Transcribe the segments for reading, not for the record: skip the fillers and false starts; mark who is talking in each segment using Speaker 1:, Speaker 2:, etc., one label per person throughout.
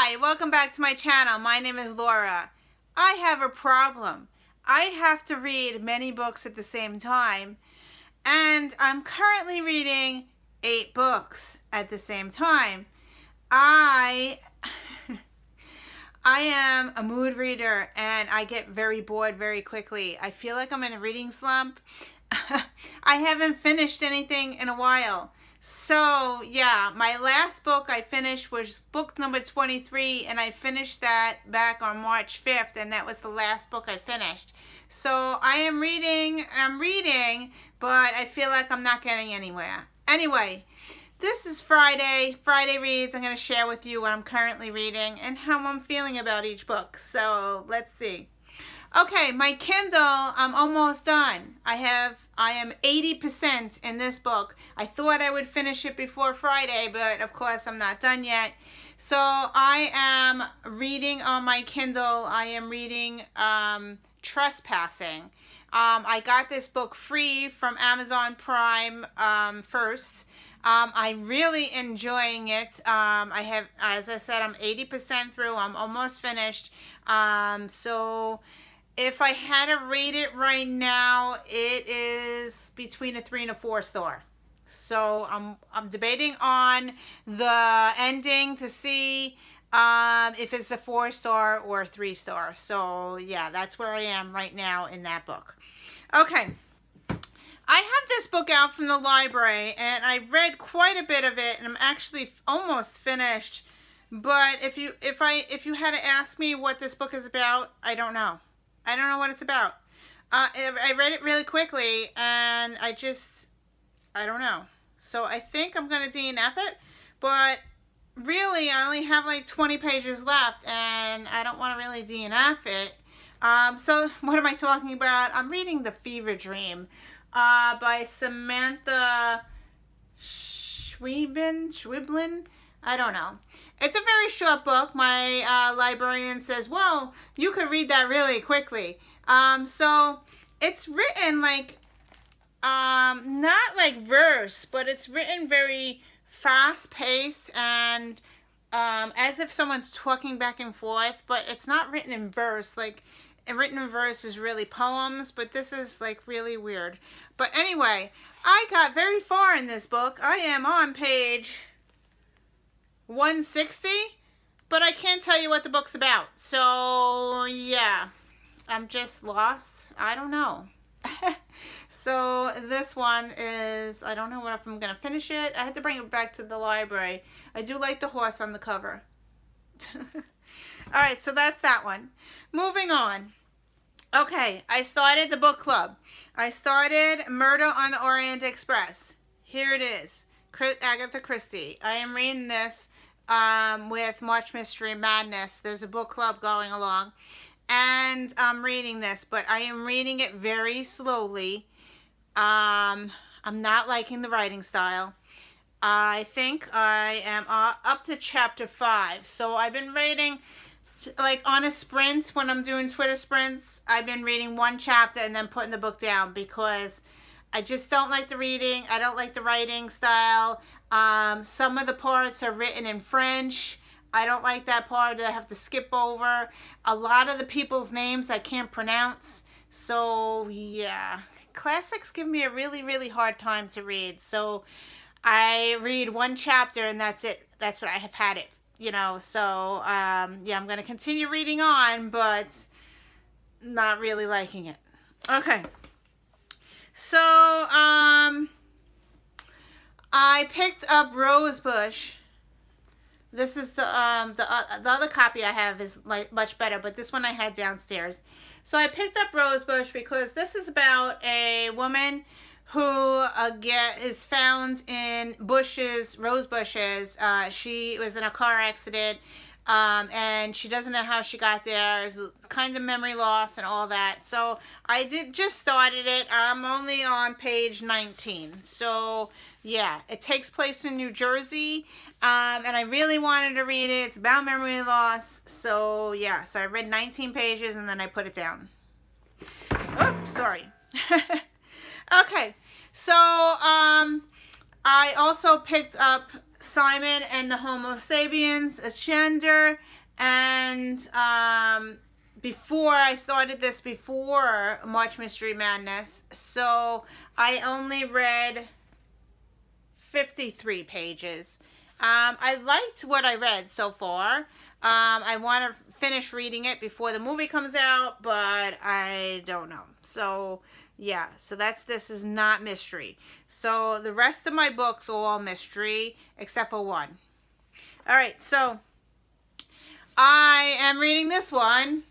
Speaker 1: Hi, welcome back to my channel. My name is Laura. I have a problem. I have to read many books at the same time, and I'm currently reading 8 books at the same time. I am a mood reader, and I get very bored very quickly. I feel like I'm in a reading slump. I haven't finished anything in a while. So yeah, my last book I finished was book number 23, and I finished that back on March 5th, and that was the last book I finished. So I'm reading, but I feel like I'm not getting anywhere. Anyway, this is Friday Reads. I'm going to share with you what I'm currently reading and how I'm feeling about each book. So let's see. Okay, my Kindle, I'm almost done. I am 80% in this book. I thought I would finish it before Friday, but of course I'm not done yet. So I am reading on my Kindle. I am reading Trespassing. I got this book free from Amazon Prime first. I'm really enjoying it. I have, as I said, I'm 80% through. I'm almost finished. So if I had to rate it right now, it is between a 3 and a 4 star. So I'm debating on the ending to see if it's a 4 star or a 3 star. So yeah, that's where I am right now in that book. Okay. I have this book out from the library, and I read quite a bit of it, and I'm actually almost finished. But if you had to ask me what this book is about, I don't know. I don't know what it's about. I read it really quickly, and I don't know. So I think I'm going to DNF it, but really I only have like 20 pages left, and I don't want to really DNF it. So what am I talking about? I'm reading The Fever Dream by Samantha Schweblin. I don't know. It's a very short book. My librarian says, well, you could read that really quickly. So it's written like, not like verse, but it's written very fast-paced and as if someone's talking back and forth, but it's not written in verse. Like, written in verse is really poems, but this is like really weird. But anyway, I got very far in this book. I am on page 160, but I can't tell you what the book's about. So yeah, I'm just lost. I don't know. So this one is, I don't know if I'm going to finish it. I had to bring it back to the library. I do like the horse on the cover. Alright, so that's that one. Moving on. Okay, I started the book club. I started Murder on the Orient Express. Here it is. Agatha Christie. I am reading this with March Mystery Madness. There's a book club going along. And I'm reading this, but I am reading it very slowly. I'm not liking the writing style. I think I am up to chapter 5. So I've been reading, like on a sprint, when I'm doing Twitter sprints, I've been reading one chapter and then putting the book down because I just don't like the reading. I don't like the writing style. Some of the parts are written in French. I don't like that part that I have to skip over. A lot of the people's names I can't pronounce. So yeah, classics give me a really, really hard time to read. So I read one chapter and that's it. That's what I have had it, you know. So yeah, I'm going to continue reading on, but not really liking it. Okay. So I picked up Rosebush. This is the other copy I have is like much better, but this one I had downstairs. So I picked up Rosebush because this is about a woman who is found in rose bushes. She was in a car accident, and she doesn't know how she got there. There's kind of memory loss and all that. So I just started it. I'm only on page 19. So yeah, it takes place in New Jersey, and I really wanted to read it. It's about memory loss. So yeah, so I read 19 pages and then I put it down. Oh, sorry. Okay, so I also picked up Simon and the Homo sapiens, a gender, And before I started this before March Mystery Madness, so I only read 53 pages. I liked what I read so far. I want to finish reading it before the movie comes out, but I don't know. So yeah, so this is not mystery. So the rest of my books are all mystery except for one. All right, so I am reading this one,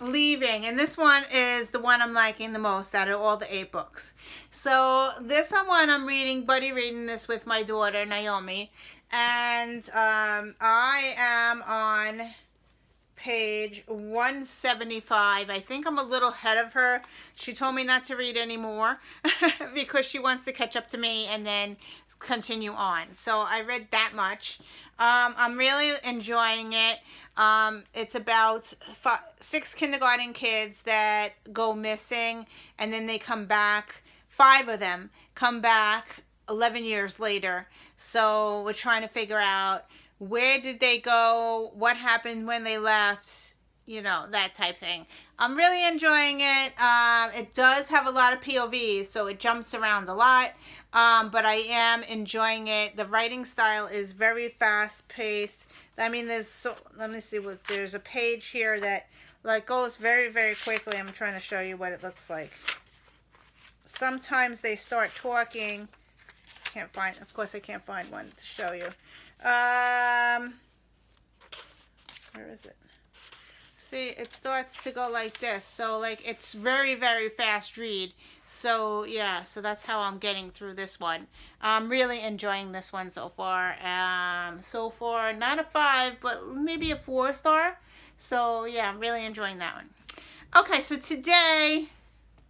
Speaker 1: Leaving, and this one is the one I'm liking the most out of all the 8 books. So this one I'm reading, buddy reading this with my daughter Naomi, and I am on page 175. I think I'm a little ahead of her. She told me not to read anymore because she wants to catch up to me and then continue on. So I read that much. I'm really enjoying it. It's about 6 kindergarten kids that go missing and then they come back. 5 of them come back 11 years later. So we're trying to figure out, where did they go? What happened when they left? You know, that type thing. I'm really enjoying it. It does have a lot of POVs, so it jumps around a lot. But I am enjoying it. The writing style is very fast paced. I mean, let me see what, there's a page here that like goes very, very quickly. I'm trying to show you what it looks like. Sometimes they start talking. Of course I can't find one to show you. Where is it? See, it starts to go like this. So like it's very, very fast read. So yeah, so that's how I'm getting through this one. I'm really enjoying this one so far. So far, not a 5, but maybe a 4-star. So yeah, I'm really enjoying that one. Okay, so today,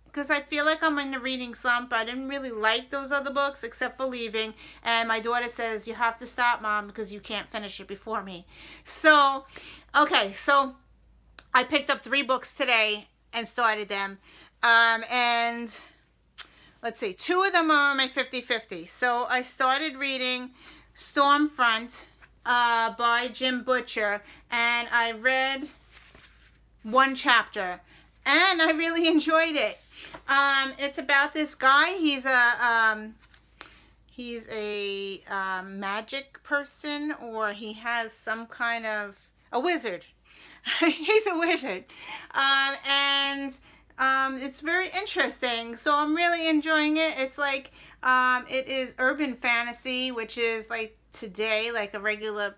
Speaker 1: because I feel like I'm in a reading slump, I didn't really like those other books except for Leaving. And my daughter says, you have to stop, Mom, because you can't finish it before me. So, okay, so I picked up 3 books today and started them. And let's see, 2 of them are on my 50-50. So I started reading Stormfront by Jim Butcher. And I read 1 chapter. And I really enjoyed it. It's about this guy. He's a magic person, or he has some kind of a wizard. He's a wizard, and it's very interesting. So I'm really enjoying it. It's like it is urban fantasy, which is like today, like a regular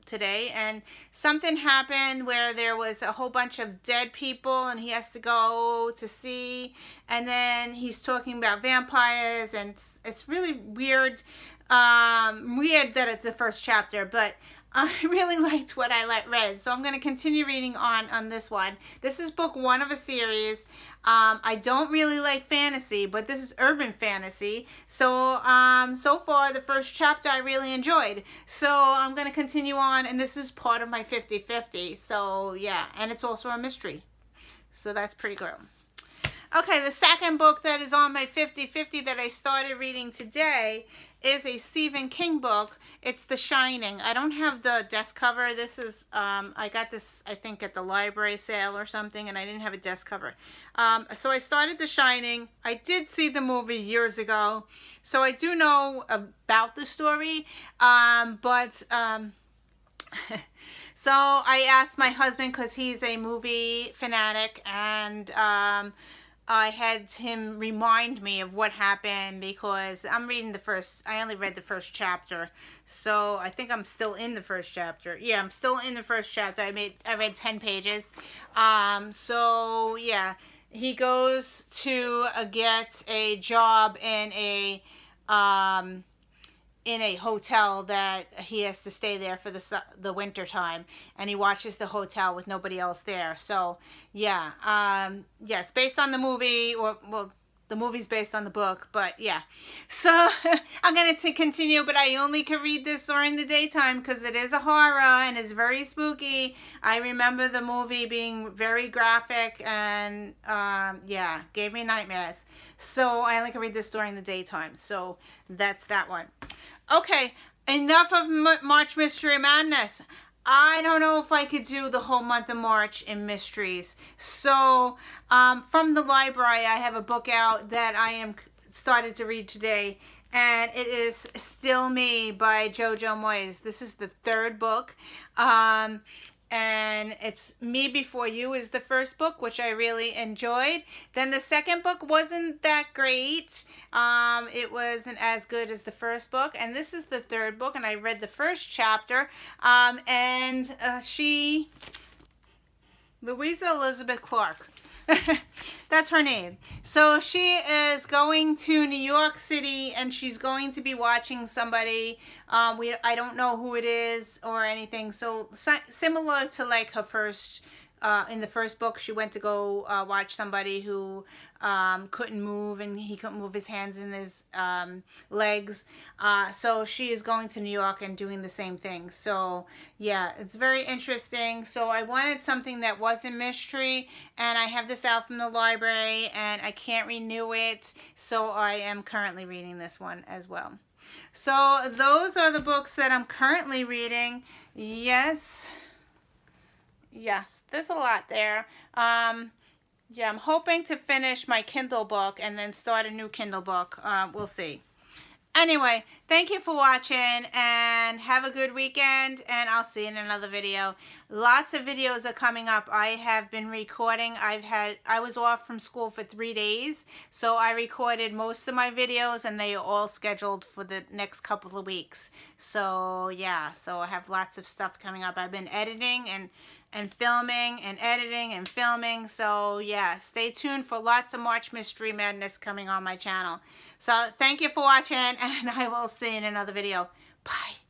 Speaker 1: today, and something happened where there was a whole bunch of dead people and he has to go to see, and then he's talking about vampires, and it's really weird that it's the first chapter, but I really liked what I read, so I'm going to continue reading on this one. This is book 1 of a series. I don't really like fantasy, but this is urban fantasy. So, so far, the first chapter I really enjoyed. So, I'm going to continue on, and this is part of my 50-50. So, yeah, and it's also a mystery. So, that's pretty cool. Okay, the second book that is on my 50-50 that I started reading today is a Stephen King book. It's The Shining. I don't have the desk cover. This is, I got this, I think, at the library sale or something, and I didn't have a desk cover. So I started The Shining. I did see the movie years ago, so I do know about the story, so I asked my husband, because he's a movie fanatic, and I had him remind me of what happened, because I only read the first chapter, so I think I'm still in the first chapter. Yeah, I'm still in the first chapter. I read 10 pages. So yeah, he goes to get a job in a hotel that he has to stay there for the winter time, and he watches the hotel with nobody else there. So yeah, yeah, it's based on the movie, or well, the movie's based on the book, but yeah. So I'm going to continue, but I only can read this during the daytime because it is a horror and it's very spooky. I remember the movie being very graphic and yeah, gave me nightmares. So I only can read this during the daytime. So that's that one. Okay, enough of March Mystery Madness. I don't know if I could do the whole month of March in mysteries. So from the library, I have a book out that I am started to read today, and it is Still Me by Jojo Moyes. This is the third book. And it's Me Before You is the first book, which I really enjoyed. Then the second book wasn't that great. It wasn't as good as the first book. And this is the third book, and I read the first chapter. Louisa Elizabeth Clark. That's her name. So she is going to New York City, and she's going to be watching somebody. I don't know who it is or anything. So similar to like her first. In the first book, she went to go watch somebody who couldn't move, and he couldn't move his hands and his legs. So she is going to New York and doing the same thing. So yeah, it's very interesting. So I wanted something that wasn't mystery, and I have this out from the library, and I can't renew it. So I am currently reading this one as well. So those are the books that I'm currently reading. Yes, there's a lot there. Yeah, I'm hoping to finish my Kindle book and then start a new Kindle book. We'll see. Anyway, thank you for watching, and have a good weekend, and I'll see you in another video. Lots of videos are coming up. I have been recording. I was off from school for 3 days, so I recorded most of my videos, and they are all scheduled for the next couple of weeks. So yeah, so I have lots of stuff coming up. I've been editing and filming and editing and filming. So yeah, stay tuned for lots of March Mystery Madness coming on my channel. So thank you for watching, and I will see you in another video. Bye.